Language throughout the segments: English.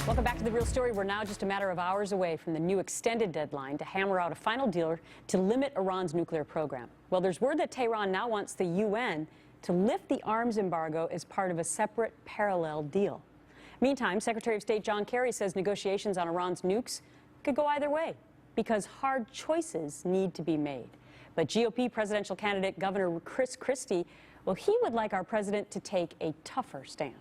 Welcome back to The Real Story. We're now just a matter of hours away from the new extended deadline to hammer out a final deal to limit Iran's nuclear program. Well, there's word that Tehran now wants the UN to lift the arms embargo as part of a separate parallel deal. Meantime, Secretary of State John Kerry says negotiations on Iran's nukes could go either way because hard choices need to be made. But GOP presidential candidate Governor Chris Christie, well, he would like our president to take a tougher stand.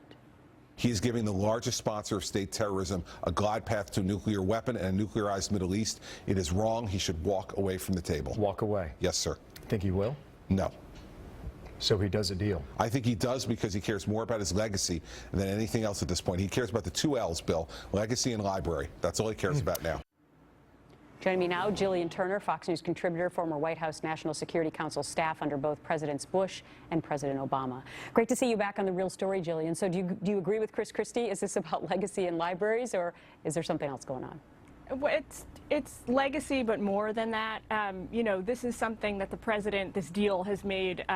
He is giving the largest sponsor of state terrorism a glide path to a nuclear weapon and a nuclearized Middle East. It is wrong. He should walk away from the table. Walk away? Yes, sir. Think he will? No. So he does a deal? I think he does because he cares more about his legacy than anything else at this point. He cares about the two L's, Bill, legacy and library. That's all he cares about now. Joining me now, Gillian Turner, Fox News contributor, former White House National Security Council staff under both Presidents Bush and President Obama. Great to see you back on The Real Story, Gillian. So do you agree with Chris Christie? Is this about legacy and libraries, or is there something else going on? Well, it's legacy, but more than that. You know, this is something that the president, this deal has made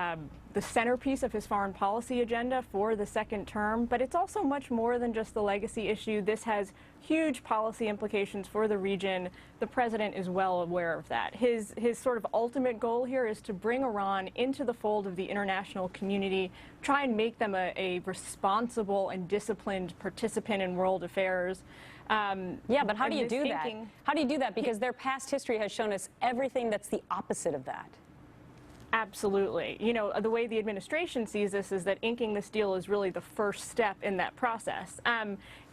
the centerpiece of his foreign policy agenda for the second term, but it's also much more than just the legacy issue. This has huge policy implications for the region. The president is well aware of that. His sort of ultimate goal here is to bring Iran into the fold of the international community, try and make them a responsible and disciplined participant in world affairs. Yeah, but how do you do that? How do you do that? Because their past history has shown us everything that's the opposite of that. Absolutely. You know, the way the administration sees this is that inking this deal is really the first step in that process.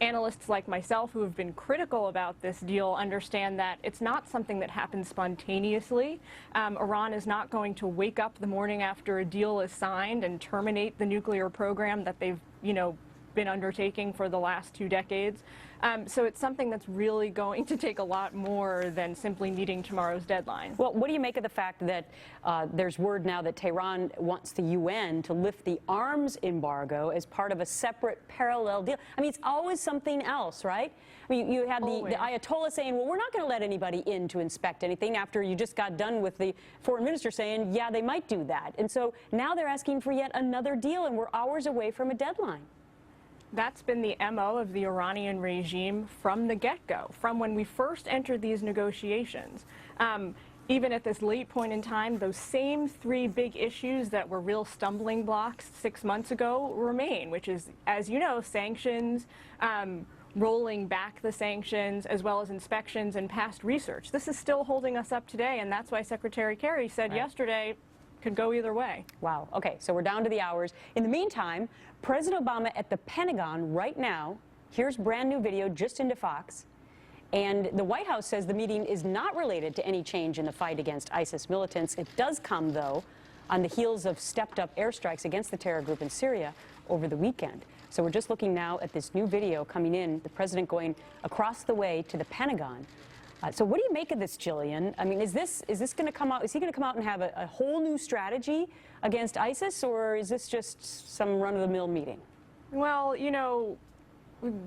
Analysts like myself who have been critical about this deal understand that it's not something that happens spontaneously. Iran is not going to wake up the morning after a deal is signed and terminate the nuclear program that they've, you know, been undertaking for the last 2 decades. So it's something that's really going to take a lot more than simply meeting tomorrow's deadline. Well, what do you make of the fact that there's word now that Tehran wants the UN to lift the arms embargo as part of a separate parallel deal? I mean, it's always something else, right? I mean, you had the Ayatollah saying, well, we're not going to let anybody in to inspect anything after you just got done with the foreign minister saying, yeah, they might do that. And so now they're asking for yet another deal, and we're hours away from a deadline. That's been the MO of the Iranian regime from the get-go, from when we first entered these negotiations. Even at this late point in time, those same 3 big issues that were real stumbling blocks 6 months ago remain, which is, as you know, sanctions, rolling back the sanctions, as well as inspections and past research. This is still holding us up today, and that's why Secretary Kerry said yesterday, could go either way. Wow. Okay, so we're down to the hours. In the meantime, President Obama at the Pentagon right now, here's brand new video just into Fox, and the White House says the meeting is not related to any change in the fight against ISIS militants. It does come, though, on the heels of stepped-up airstrikes against the terror group in Syria over the weekend. So we're just looking now at this new video coming in, the president going across the way to the Pentagon. So what do you make of this, Gillian? I mean, is this going to come out? Is he going to come out and have a whole new strategy against ISIS, or is this just some run-of-the-mill meeting? Well, you know,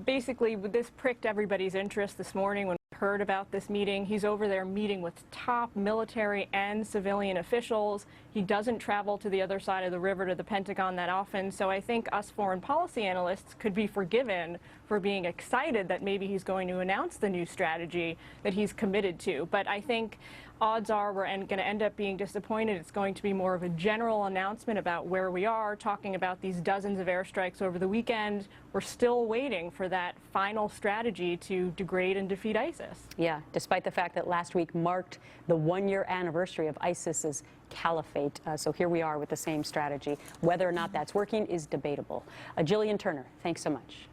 basically this pricked everybody's interest this morning when we heard about this meeting. He's over there meeting with top military and civilian officials. He doesn't travel to the other side of the river to the Pentagon that often, so I think us foreign policy analysts could be forgiven for being excited that maybe he's going to announce the new strategy that he's committed to. But I think odds are we're going to end up being disappointed. It's going to be more of a general announcement about where we are, talking about these dozens of airstrikes over the weekend. We're still waiting for that final strategy to degrade and defeat ISIS. Yeah, despite the fact that last week marked the 1-year anniversary of ISIS's caliphate. So here we are with the same strategy. Whether or not that's working is debatable. Gillian Turner, thanks so much.